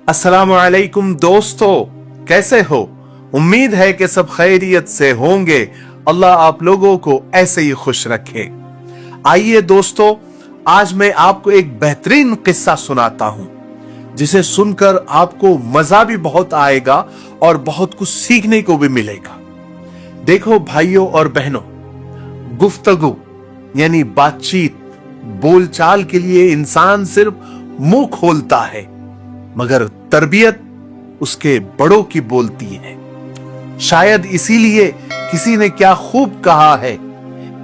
अस्सलामु अलैकुम दोस्तों, कैसे हो? उम्मीद है कि सब खैरियत से होंगे। अल्लाह आप लोगों को ऐसे ही खुश रखे। आइए दोस्तों, आज मैं आपको एक बेहतरीन किस्सा सुनाता हूं, जिसे सुनकर आपको मजा भी बहुत आएगा और बहुत कुछ सीखने को भी मिलेगा। देखो भाइयों और बहनों, गुफ्तगू यानी बातचीत, बोलचाल के लिए इंसान सिर्फ मुंह खोलता है, मगर तरबियत उसके बड़ों की बोलती है। शायद इसीलिए किसी ने क्या खूब कहा है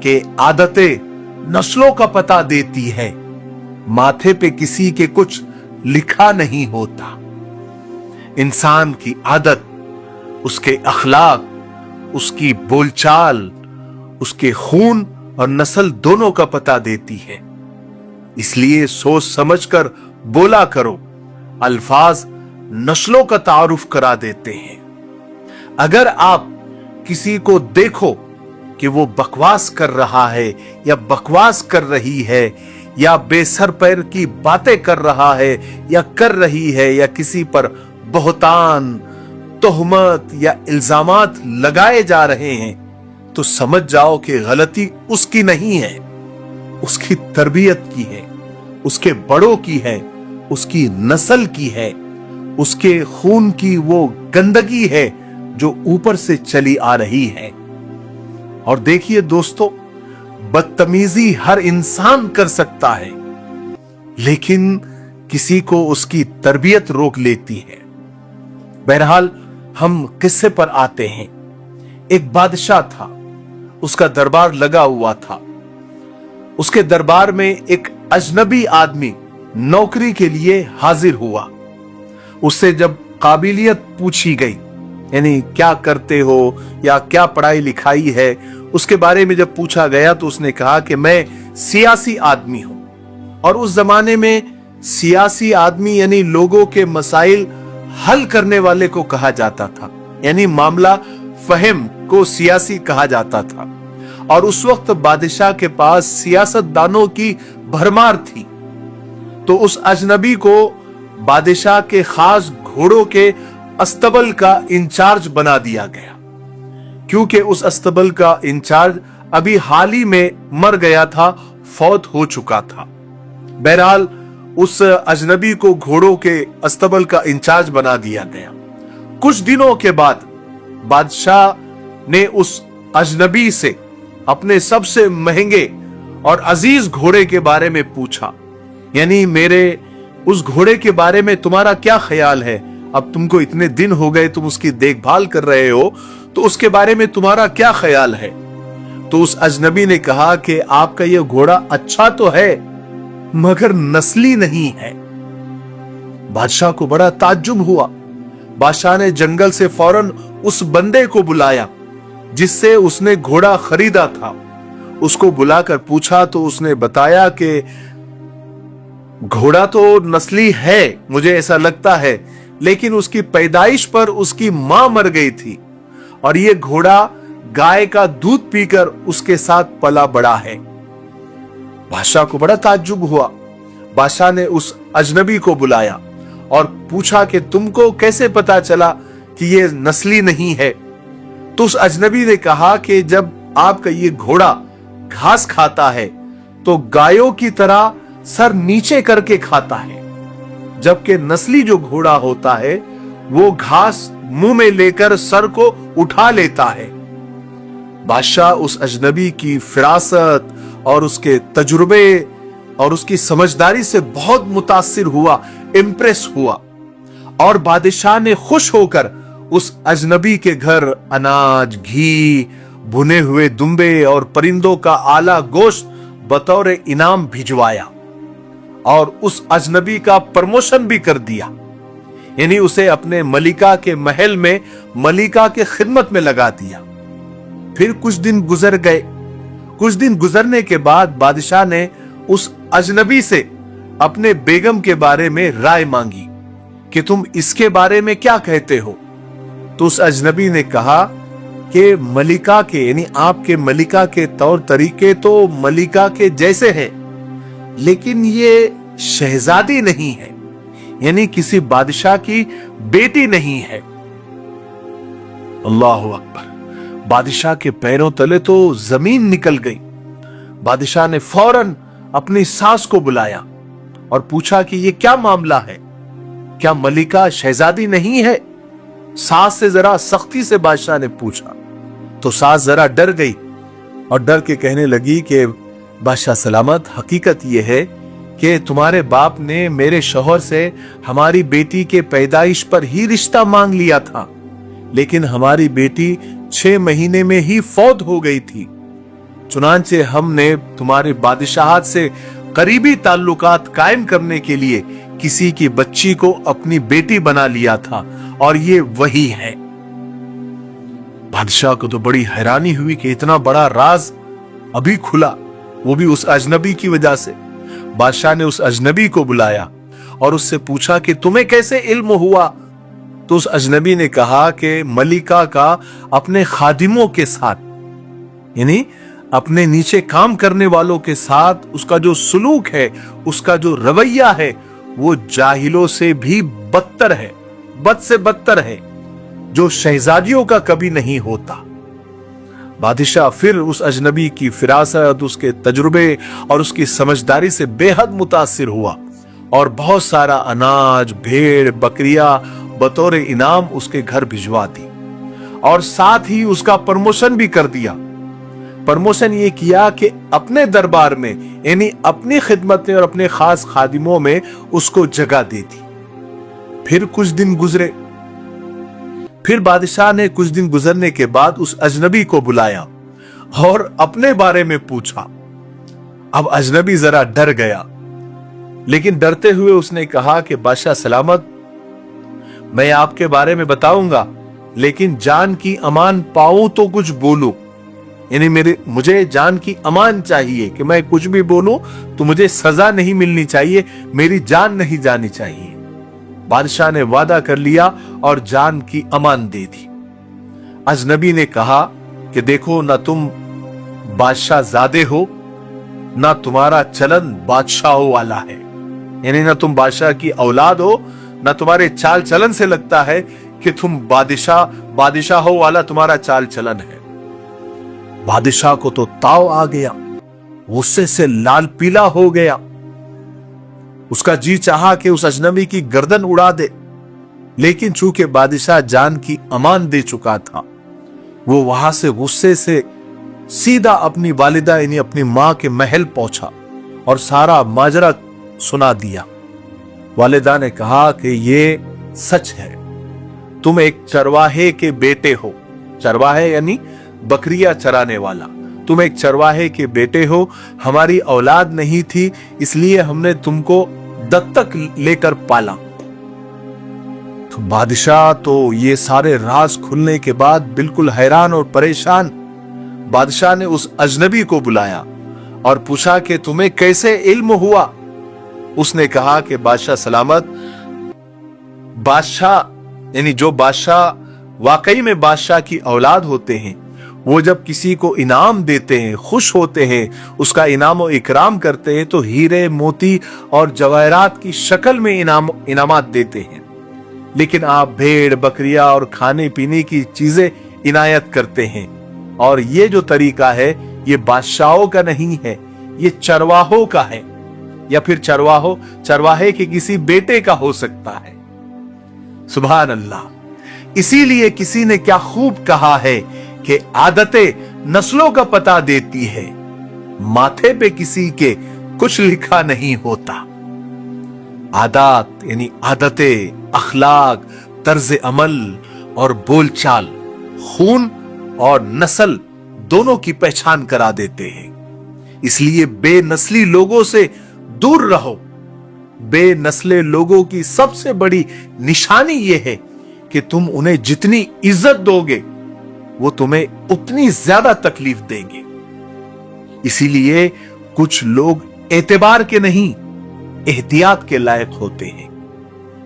कि आदतें नस्लों का पता देती है, माथे पे किसी के कुछ लिखा नहीं होता। इंसान की आदत, उसके अखलाक, उसकी बोलचाल, उसके खून और नस्ल दोनों का पता देती है। इसलिए सोच समझकर बोला करो। अल्फाज नस्लों का तारुफ करा देते हैं। अगर आप किसी को देखो कि वो बकवास कर रहा है या बकवास कर रही है या बेसर पैर की बातें कर रहा है या कर रही है या किसी पर बहतान, तोहमत या इल्जामात लगाए जा रहे हैं, तो समझ जाओ कि गलती उसकी नहीं है, उसकी तरबियत की है, उसके बड़ों की है, उसकी नस्ल की है, उसके खून की वो गंदगी है जो ऊपर से चली आ रही है। और देखिए दोस्तों, बदतमीजी हर इंसान कर सकता है, लेकिन किसी को उसकी तरबियत रोक लेती है। बहरहाल हम किस्से पर आते हैं। एक बादशाह था, उसका दरबार लगा हुआ था। उसके दरबार में एक अजनबी आदमी नौकरी के लिए हाजिर हुआ। उससे जब काबिलियत पूछी गई, यानी क्या करते हो या क्या पढ़ाई लिखाई है, उसके बारे में जब पूछा गया तो उसने कहा कि मैं सियासी आदमी हूं। और उस जमाने में सियासी आदमी यानी लोगों के मसाइल हल करने वाले को कहा जाता था, यानी मामला फहम को सियासी कहा जाता था। और उस वक्त बादशाह के पास सियासतदानों की भरमार थी। तो उस अजनबी को बादशाह के खास घोड़ों के अस्तबल का इंचार्ज बना दिया गया, क्योंकि उस अस्तबल का इंचार्ज अभी हाल ही में मर गया था, फौत हो चुका था। बहरहाल उस अजनबी को घोड़ों के अस्तबल का इंचार्ज बना दिया गया। कुछ दिनों के बाद बादशाह ने उस अजनबी से अपने सबसे महंगे और अजीज घोड़े के बारे में पूछा, यानी मेरे उस घोड़े के बारे में तुम्हारा क्या ख्याल है? अब तुमको इतने दिन हो गए, तुम उसकी देखभाल कर रहे हो, तो उसके बारे में तुम्हारा क्या ख्याल है? तो उस अजनबी ने कहा कि आपका यह घोड़ा अच्छा तो है, मगर नस्ली नहीं है। बादशाह को बड़ा ताज्जुब हुआ। बादशाह ने जंगल से फौरन उस बंदे को बुलाया जिससे उसने घोड़ा खरीदा था। उसको बुलाकर पूछा तो उसने बताया कि घोड़ा तो नस्ली है, मुझे ऐसा लगता है, लेकिन उसकी पैदाइश पर उसकी मां मर गई थी और यह घोड़ा गाय का दूध पीकर उसके साथ पला बड़ा है। बादशाह को बड़ा ताज्जुब हुआ। बादशाह ने उस अजनबी को बुलाया और पूछा कि तुमको कैसे पता चला कि यह नस्ली नहीं है? तो उस अजनबी ने कहा कि जब आपका ये घोड़ा घास खाता है तो गायों की तरह सर नीचे करके खाता है, जबकि नस्ली जो घोड़ा होता है वो घास मुंह में लेकर सर को उठा लेता है। बादशाह उस अजनबी की फिरासत और उसके तजुर्बे और उसकी समझदारी से बहुत मुतासिर हुआ, इंप्रेस हुआ। और बादशाह ने खुश होकर उस अजनबी के घर अनाज, घी, भुने हुए दुम्बे और परिंदों का आला गोश्त बतौर इनाम भिजवाया और उस अजनबी का प्रमोशन भी कर दिया, यानी उसे अपने मलिका के महल में मलिका के खिदमत में लगा दिया। फिर कुछ दिन गुजर गए। कुछ दिन गुजरने के बाद बादशाह ने उस अजनबी से अपने बेगम के बारे में राय मांगी कि तुम इसके बारे में क्या कहते हो? तो उस अजनबी ने कहा कि मलिका के यानी आपके मलिका के तौर तरीके तो मलिका के जैसे हैं, लेकिन ये शहजादी नहीं है, यानी किसी बादशाह की बेटी नहीं है। अल्लाह अकबर। बादशाह के पैरों तले तो जमीन निकल गई। बादशाह ने फौरन अपनी सास को बुलाया और पूछा कि ये क्या मामला है, क्या मलिका शहजादी नहीं है? सास से जरा सख्ती से बादशाह ने पूछा तो सास जरा डर गई और डर के कहने लगी कि बादशाह सलामत, हकीकत यह है कि तुम्हारे बाप ने मेरे शौहर से हमारी बेटी के पैदाइश पर ही रिश्ता मांग लिया था, लेकिन हमारी बेटी 6 महीने में ही फौत हो गई थी। चुनांचे हमने तुम्हारे बादशाहत से करीबी ताल्लुकात कायम करने के लिए किसी की बच्ची को अपनी बेटी बना लिया था और ये वही है। बादशाह को तो बड़ी हैरानी हुई कि इतना बड़ा राज अभी खुला, वो भी उस अजनबी की वजह से। बादशाह ने उस अजनबी को बुलाया और उससे पूछा कि तुम्हें कैसे इल्म हुआ? तो उस अजनबी ने कहा कि मलिका का अपने खादिमों के साथ, यानी अपने नीचे काम करने वालों के साथ उसका जो सुलूक है, उसका जो रवैया है, वो जाहिलों से भी बदतर है, बद से बदतर है, जो शहजादियों का कभी नहीं होता। बादशाह फिर उस अजनबी की फिरासत, उसके तजुर्बे और उसकी समझदारी से बेहद मुतासिर हुआ और बहुत सारा अनाज, भेड़, बकरियां बतौर इनाम उसके घर भिजवा दी और साथ ही उसका प्रमोशन भी कर दिया। प्रमोशन ये किया कि अपने दरबार में, यानी अपनी खिदमत में और अपने खास खादिमों में उसको जगह दे दी। फिर कुछ दिन गुजरे। फिर बादशाह ने कुछ दिन गुजरने के बाद उस अजनबी को बुलाया और अपने बारे में पूछा। अब अजनबी जरा डर गया, लेकिन डरते हुए उसने कहा कि बादशाह सलामत, मैं आपके बारे में बताऊंगा, लेकिन जान की अमान पाऊं तो कुछ बोलूं, यानी मुझे जान की अमान चाहिए कि मैं कुछ भी बोलूं तो मुझे सजा नहीं मिलनी चाहिए, मेरी जान नहीं जानी चाहिए। बादशाह ने वादा कर लिया और जान की अमान दे दी। अजनबी ने कहा कि देखो, ना तुम बादशाह ज़ादे हो, ना तुम्हारा चलन बादशाहों वाला है, यानी ना तुम बादशाह की औलाद हो, ना तुम्हारे चाल चलन से लगता है कि तुम बादशाहों वाला तुम्हारा चाल चलन है। बादशाह को तो ताव आ गया, गुस्से से लाल पीला हो गया। उसका जी चाहा कि उस अजनबी की गर्दन उड़ा दे, लेकिन चूंकि बादशाह जान की अमान दे चुका था, वो वहां से गुस्से से सीधा अपनी वालिदा यानी अपनी मां के महल पहुंचा और सारा माजरा सुना दिया। वालिदा ने कहा कि ये सच है, तुम एक चरवाहे के बेटे हो। चरवाहे यानी बकरियां चराने वाला। तुम एक चरवाहे के बेटे हो, हमारी औलाद नहीं थी, इसलिए हमने तुमको दत्तक लेकर पाला। तो बादशाह तो ये सारे राज खुलने के बाद बिल्कुल हैरान और परेशान। बादशाह ने उस अजनबी को बुलाया और पूछा कि तुम्हें कैसे इल्म हुआ? उसने कहा कि बादशाह सलामत, बादशाह यानी जो बादशाह वाकई में बादशाह की औलाद होते हैं, वो जब किसी को इनाम देते हैं, खुश होते हैं, उसका इनाम और इकराम करते हैं, तो हीरे, मोती और जवाहरात की शक्ल में इनामात देते हैं। लेकिन आप भेड़, बकरियां और खाने पीने की चीजें इनायत करते हैं, और ये जो तरीका है ये बादशाहों का नहीं है, ये चरवाहों का है, या फिर चरवाहे के किसी बेटे का हो सकता है। सुभान अल्लाह। इसीलिए किसी ने क्या खूब कहा है कि आदतें नस्लों का पता देती है, माथे पे किसी के कुछ लिखा नहीं होता। आदत यानी आदतें, अखलाक, तर्ज अमल और बोलचाल खून और नस्ल दोनों की पहचान करा देते हैं। इसलिए बेनस्ली लोगों से दूर रहो। बेनस्ले लोगों की सबसे बड़ी निशानी यह है कि तुम उन्हें जितनी इज्जत दोगे वो तुम्हें उतनी ज्यादा तकलीफ देंगे। इसीलिए कुछ लोग एतबार के नहीं, एहतियात के लायक होते हैं।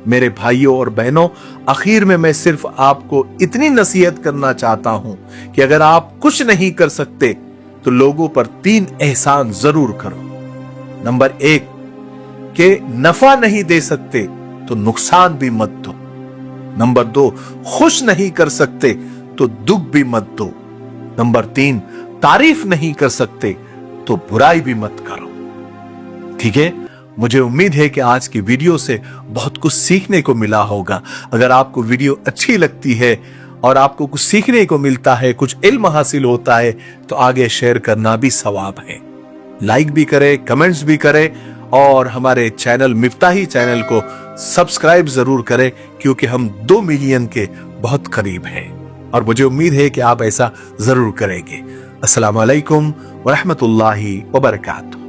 मेरे भाइयों और बहनों, आखिर में मैं सिर्फ आपको इतनी नसीहत करना चाहता हूं कि अगर आप कुछ नहीं कर सकते तो लोगों पर 3 एहसान जरूर करो। नंबर 1 के नफा नहीं दे सकते तो नुकसान भी मत दो। नंबर 2, खुश नहीं कर सकते तो दुख भी मत दो। नंबर 3, तारीफ नहीं कर सकते तो बुराई भी मत करो। ठीक है, मुझे उम्मीद है कि आज की वीडियो से बहुत कुछ सीखने को मिला होगा। अगर आपको वीडियो अच्छी लगती है और आपको कुछ सीखने को मिलता है, कुछ इल्म हासिल होता है, तो आगे शेयर करना भी सवाब है। लाइक भी करें, कमेंट्स भी करें और हमारे चैनल मिफ्ताही चैनल को सब्सक्राइब जरूर करें, क्योंकि हम 2 मिलियन के बहुत करीब हैं और मुझे उम्मीद है कि आप ऐसा जरूर करेंगे। अस्सलाम वालेकुम व रहमतुल्लाहि व बरकातहू।